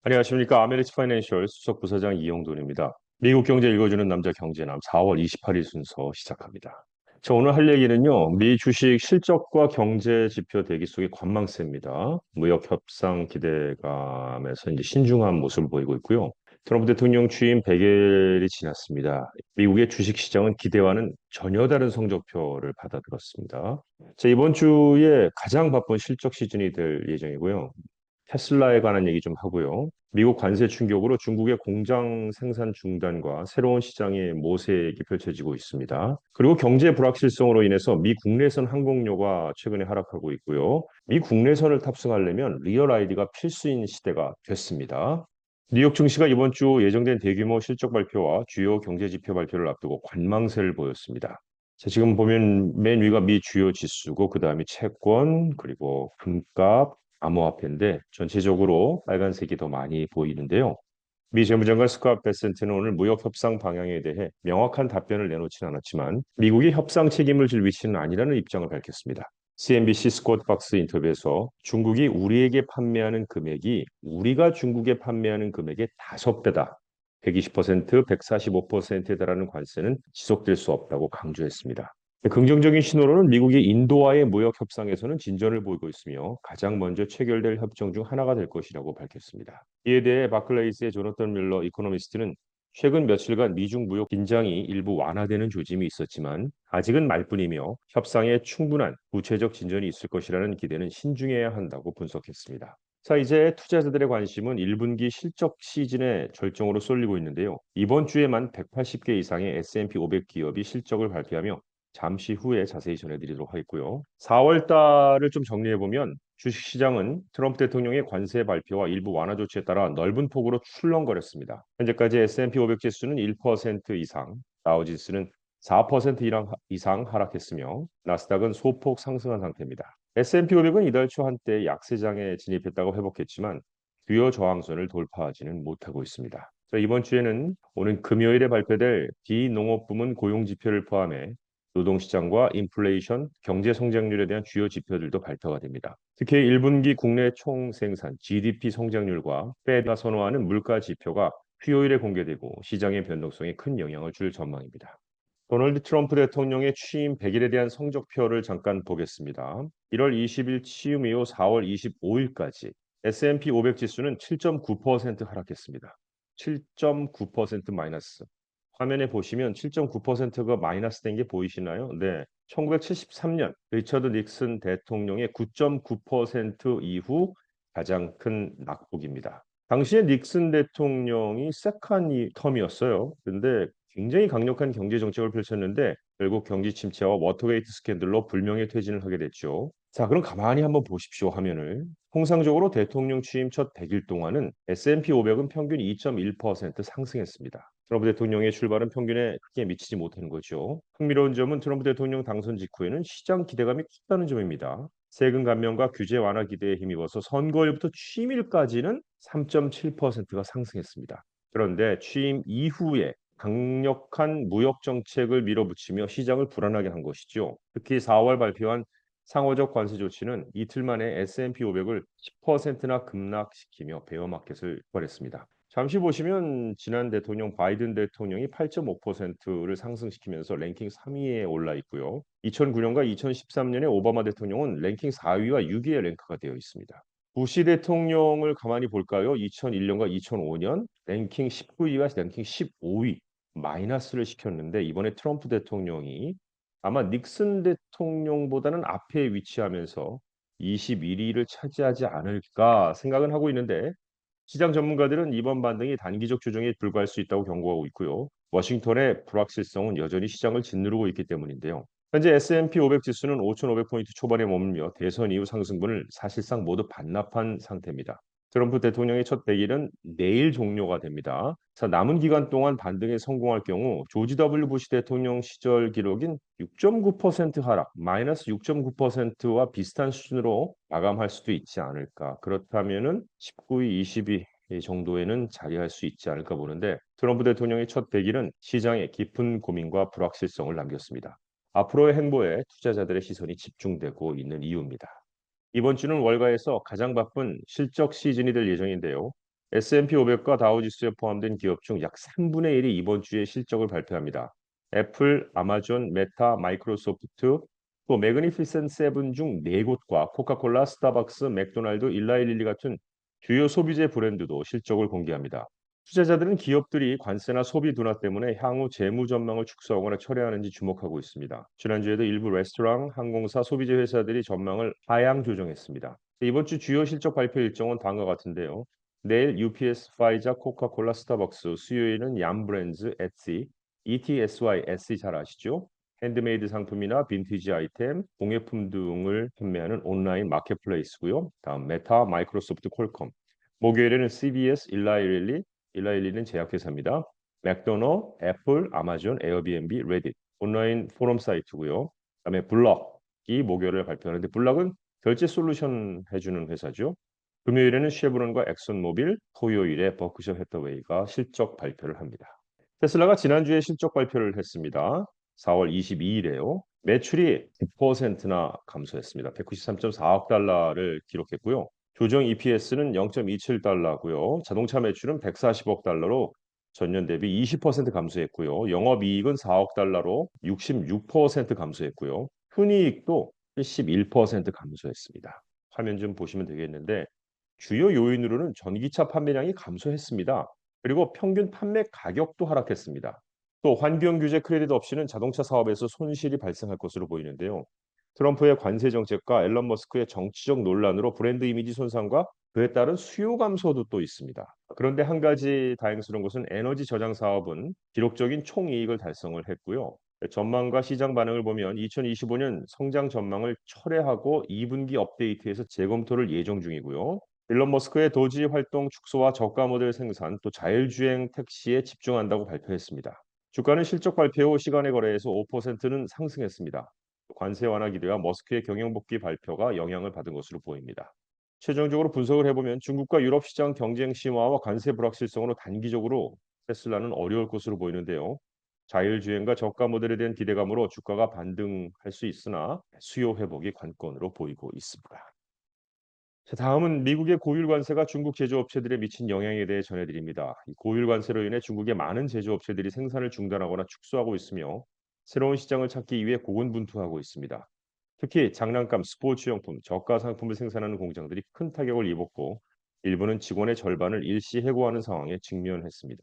안녕하십니까. 아메리츠 파이낸셜 수석 부사장 이영돈입니다. 미국 경제 읽어주는 남자 경제남 4월 28일 순서 시작합니다. 자, 오늘 할 얘기는요. 미 주식 실적과 경제 지표 대기 속의 관망세입니다. 무역 협상 기대감에서 이제 신중한 모습을 보이고 있고요. 트럼프 대통령 취임 100일이 지났습니다. 미국의 주식 시장은 기대와는 전혀 다른 성적표를 받아들었습니다. 자, 이번 주에 가장 바쁜 실적 시즌이 될 예정이고요. 테슬라에 관한 얘기 좀 하고요. 미국 관세 충격으로 중국의 공장 생산 중단과 새로운 시장의 모색이 펼쳐지고 있습니다. 그리고 경제 불확실성으로 인해서 미 국내선 항공료가 최근에 하락하고 있고요. 미 국내선을 탑승하려면 리얼 아이디가 필수인 시대가 됐습니다. 뉴욕 증시가 이번 주 예정된 대규모 실적 발표와 주요 경제 지표 발표를 앞두고 관망세를 보였습니다. 자, 지금 보면 맨 위가 미 주요 지수고 그다음에 채권 그리고 금값 암호화폐인데 전체적으로 빨간색이 더 많이 보이는데요. 미 재무장관 스캇 베센트는 오늘 무역 협상 방향에 대해 명확한 답변을 내놓지는 않았지만 미국이 협상 책임을 질 위치는 아니라는 입장을 밝혔습니다. CNBC 스콧 박스 인터뷰에서 중국이 우리에게 판매하는 금액이 우리가 중국에 판매하는 금액의 5배다. 120%, 145%에 달하는 관세는 지속될 수 없다고 강조했습니다. 긍정적인 신호로는 미국이 인도와의 무역 협상에서는 진전을 보이고 있으며 가장 먼저 체결될 협정 중 하나가 될 것이라고 밝혔습니다. 이에 대해 바클레이스의 조너던 뮬러 이코노미스트는 최근 며칠간 미중 무역 긴장이 일부 완화되는 조짐이 있었지만 아직은 말뿐이며 협상에 충분한 구체적 진전이 있을 것이라는 기대는 신중해야 한다고 분석했습니다. 자, 이제 투자자들의 관심은 1분기 실적 시즌의 절정으로 쏠리고 있는데요. 이번 주에만 180개 이상의 S&P 500 기업이 실적을 발표하며 잠시 후에 자세히 전해드리도록 하겠고요. 4월 달을 좀 정리해보면 주식시장은 트럼프 대통령의 관세 발표와 일부 완화 조치에 따라 넓은 폭으로 출렁거렸습니다. 현재까지 S&P 500 지수는 1% 이상, 다우지수는 4% 이상 하락했으며 나스닥은 소폭 상승한 상태입니다. S&P 500은 이달 초 한때 약세장에 진입했다고 회복했지만 주요 저항선을 돌파하지는 못하고 있습니다. 자, 이번 주에는 오는 금요일에 발표될 비농업 부문 고용 지표를 포함해 노동시장과 인플레이션, 경제 성장률에 대한 주요 지표들도 발표가 됩니다. 특히 1분기 국내 총생산 GDP 성장률과 페드가 선호하는 물가 지표가 수요일에 공개되고 시장의 변동성에 큰 영향을 줄 전망입니다. 도널드 트럼프 대통령의 취임 100일에 대한 성적표를 잠깐 보겠습니다. 1월 20일 취임 이후 4월 25일까지 S&P 500 지수는 7.9% 하락했습니다. 7.9% 마이너스. 화면에 보시면 7.9%가 마이너스 된 게 보이시나요? 네. 1973년 리처드 닉슨 대통령의 9.9% 이후 가장 큰 낙폭입니다. 당시에 닉슨 대통령이 세컨 텀이었어요. 근데 굉장히 강력한 경제 정책을 펼쳤는데 결국 경기 침체와 워터게이트 스캔들로 불명예 퇴진을 하게 됐죠. 자, 그럼 가만히 한번 보십시오 화면을. 통상적으로 대통령 취임 첫 100일 동안은 S&P 500은 평균 2.1% 상승했습니다. 트럼프 대통령의 출발은 평균에 크게 미치지 못하는 거죠. 흥미로운 점은 트럼프 대통령 당선 직후에는 시장 기대감이 컸다는 점입니다. 세금 감면과 규제 완화 기대에 힘입어서 선거일부터 취임일까지는 3.7%가 상승했습니다. 그런데 취임 이후에 강력한 무역 정책을 밀어붙이며 시장을 불안하게 한 것이죠. 특히 4월 발표한 상호적 관세 조치는 이틀 만에 S&P 500을 10%나 급락시키며 베어마켓을 유발했습니다. 잠시 보시면 지난 대통령 바이든 대통령이 8.5%를 상승시키면서 랭킹 3위에 올라 있고요. 2009년과 2013년에 오바마 대통령은 랭킹 4위와 6위에 랭크가 되어 있습니다. 부시 대통령을 가만히 볼까요? 2001년과 2005년 랭킹 19위와 랭킹 15위 마이너스를 시켰는데 이번에 트럼프 대통령이 아마 닉슨 대통령보다는 앞에 위치하면서 21위를 차지하지 않을까 생각은 하고 있는데 시장 전문가들은 이번 반등이 단기적 조정에 불과할 수 있다고 경고하고 있고요. 워싱턴의 불확실성은 여전히 시장을 짓누르고 있기 때문인데요. 현재 S&P 500 지수는 5,500포인트 초반에 머물며 대선 이후 상승분을 사실상 모두 반납한 상태입니다. 트럼프 대통령의 첫 100일은 내일 종료가 됩니다. 자, 남은 기간 동안 반등에 성공할 경우 조지 W 부시 대통령 시절 기록인 6.9% 하락, 마이너스 6.9%와 비슷한 수준으로 마감할 수도 있지 않을까. 그렇다면은 19위, 20위 정도에는 자리할 수 있지 않을까 보는데 트럼프 대통령의 첫 100일은 시장에 깊은 고민과 불확실성을 남겼습니다. 앞으로의 행보에 투자자들의 시선이 집중되고 있는 이유입니다. 이번 주는 월가에서 가장 바쁜 실적 시즌이 될 예정인데요. S&P 500과 다우지수에 포함된 기업 중 약 3분의 1이 이번 주에 실적을 발표합니다. 애플, 아마존, 메타, 마이크로소프트, 또 매그니피센트 세븐 중 4곳과 코카콜라, 스타벅스, 맥도날드, 일라이릴리 같은 주요 소비재 브랜드도 실적을 공개합니다. 투자자들은 기업들이 관세나 소비 둔화 때문에 향후 재무 전망을 축소하거나 철회하는지 주목하고 있습니다. 지난주에도 일부 레스토랑, 항공사, 소비재 회사들이 전망을 하향 조정했습니다. 이번 주 주요 실적 발표 일정은 다음과 같은데요. 내일 UPS, 파이자, 코카콜라, 스타벅스, 수요일은 얌브랜즈, 에찌, ETSY, 에찌 잘 아시죠? 핸드메이드 상품이나 빈티지 아이템, 공예품 등을 판매하는 온라인 마켓플레이스고요. 다음 메타, 마이크로소프트, 퀄컴. 목요일에는 CBS, 일라이릴리는 제약회사입니다. 맥도널드, 애플, 아마존, 에어비앤비, 레딧 온라인 포럼 사이트고요. 그다음에 블럭이 목요일에 발표하는데 블럭은 결제 솔루션 해주는 회사죠. 금요일에는 쉐브론과 엑슨모빌, 토요일에 버크셔 해서웨이가 실적 발표를 합니다. 테슬라가 지난주에 실적 발표를 했습니다. 4월 22일에요. 매출이 9%나 감소했습니다. 193.4억 달러를 기록했고요. 조정 EPS는 0.27달러고요. 자동차 매출은 140억 달러로 전년 대비 20% 감소했고요. 영업이익은 4억 달러로 66% 감소했고요. 순이익도 71% 감소했습니다. 화면 좀 보시면 되겠는데 주요 요인으로는 전기차 판매량이 감소했습니다. 그리고 평균 판매 가격도 하락했습니다. 또 환경 규제 크레딧 없이는 자동차 사업에서 손실이 발생할 것으로 보이는데요. 트럼프의 관세 정책과 앨런 머스크의 정치적 논란으로 브랜드 이미지 손상과 그에 따른 수요 감소도 또 있습니다. 그런데 한 가지 다행스러운 것은 에너지 저장 사업은 기록적인 총이익을 달성을 했고요. 전망과 시장 반응을 보면 2025년 성장 전망을 철회하고 2분기 업데이트에서 재검토를 예정 중이고요. 일론 머스크의 도지 활동 축소와 저가 모델 생산 또 자율주행 택시에 집중한다고 발표했습니다. 주가는 실적 발표 후 시간의 거래에서 5%는 상승했습니다. 관세 완화 기대와 머스크의 경영 복귀 발표가 영향을 받은 것으로 보입니다. 최종적으로 분석을 해보면 중국과 유럽 시장 경쟁 심화와 관세 불확실성으로 단기적으로 테슬라는 어려울 것으로 보이는데요. 자율주행과 저가 모델에 대한 기대감으로 주가가 반등할 수 있으나 수요 회복이 관건으로 보이고 있습니다. 자, 다음은 미국의 고율 관세가 중국 제조업체들에 미친 영향에 대해 전해드립니다. 이 고율 관세로 인해 중국의 많은 제조업체들이 생산을 중단하거나 축소하고 있으며 새로운 시장을 찾기 위해 고군분투하고 있습니다. 특히 장난감, 스포츠용품, 저가 상품을 생산하는 공장들이 큰 타격을 입었고 일부는 직원의 절반을 일시 해고하는 상황에 직면했습니다.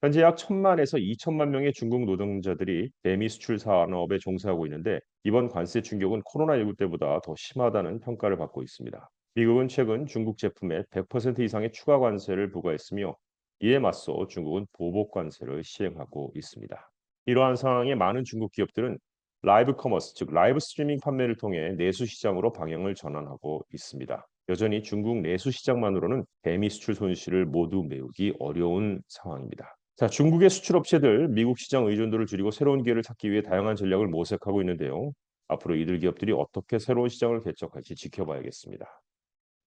현재 약 1,000만에서 2천만 명의 중국 노동자들이 대미 수출 산업에 종사하고 있는데 이번 관세 충격은 코로나19 때보다 더 심하다는 평가를 받고 있습니다. 미국은 최근 중국 제품에 100% 이상의 추가 관세를 부과했으며 이에 맞서 중국은 보복 관세를 시행하고 있습니다. 이러한 상황에 많은 중국 기업들은 라이브 커머스, 즉 라이브 스트리밍 판매를 통해 내수 시장으로 방향을 전환하고 있습니다. 여전히 중국 내수 시장만으로는 대미 수출 손실을 모두 메우기 어려운 상황입니다. 자, 중국의 수출 업체들 미국 시장 의존도를 줄이고 새로운 기회를 찾기 위해 다양한 전략을 모색하고 있는데요. 앞으로 이들 기업들이 어떻게 새로운 시장을 개척할지 지켜봐야겠습니다.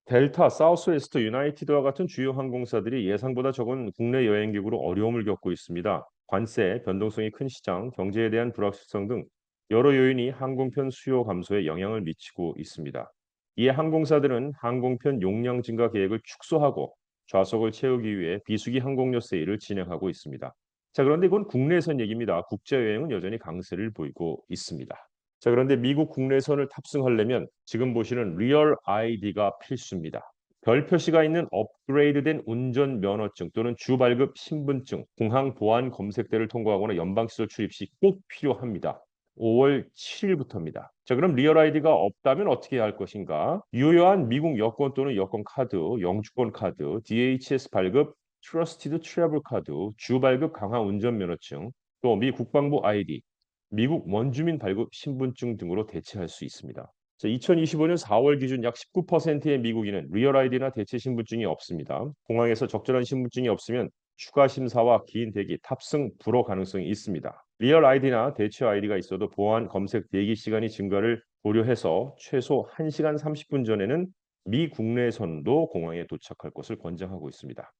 델타, 사우스웨스트, 유나이티드와 같은 주요 항공사들이 예상보다 적은 국내 여행객으로 어려움을 겪고 있습니다. 관세, 변동성이 큰 시장, 경제에 대한 불확실성 등 여러 요인이 항공편 수요 감소에 영향을 미치고 있습니다. 이에 항공사들은 항공편 용량 증가 계획을 축소하고 좌석을 채우기 위해 비수기 항공료 세일을 진행하고 있습니다. 자, 그런데 이건 국내선 얘기입니다. 국제 여행은 여전히 강세를 보이고 있습니다. 자, 그런데 미국 국내선을 탑승하려면 지금 보시는 리얼 아이디가 필수입니다. 별 표시가 있는 업그레이드된 운전 면허증 또는 주발급 신분증, 공항 보안 검색대를 통과하거나 연방시설 출입 시 꼭 필요합니다. 5월 7일부터입니다. 자, 그럼 리얼 아이디가 없다면 어떻게 해야 할 것인가? 유효한 미국 여권 또는 여권 카드, 영주권 카드, DHS 발급, 트러스티드 트래블 카드, 주발급 강화 운전 면허증, 또 미 국방부 아이디, 미국 원주민 발급 신분증 등으로 대체할 수 있습니다. 2025년 4월 기준 약 19%의 미국인은 리얼 아이디나 대체 신분증이 없습니다. 공항에서 적절한 신분증이 없으면 추가 심사와 긴 대기, 탑승 불허 가능성이 있습니다. 리얼 아이디나 대체 아이디가 있어도 보안 검색 대기 시간이 증가를 고려해서 최소 1시간 30분 전에는 미 국내선도 공항에 도착할 것을 권장하고 있습니다.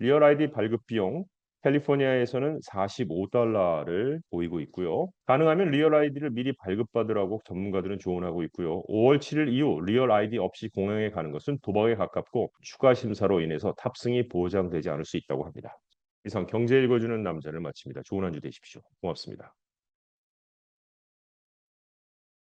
리얼 아이디 발급 비용 캘리포니아에서는 $45를 보이고 있고요. 가능하면 리얼 아이디를 미리 발급받으라고 전문가들은 조언하고 있고요. 5월 7일 이후 리얼 아이디 없이 공항에 가는 것은 도박에 가깝고 추가 심사로 인해서 탑승이 보장되지 않을 수 있다고 합니다. 이상 경제 읽어주는 남자를 마칩니다. 좋은 한 주 되십시오. 고맙습니다.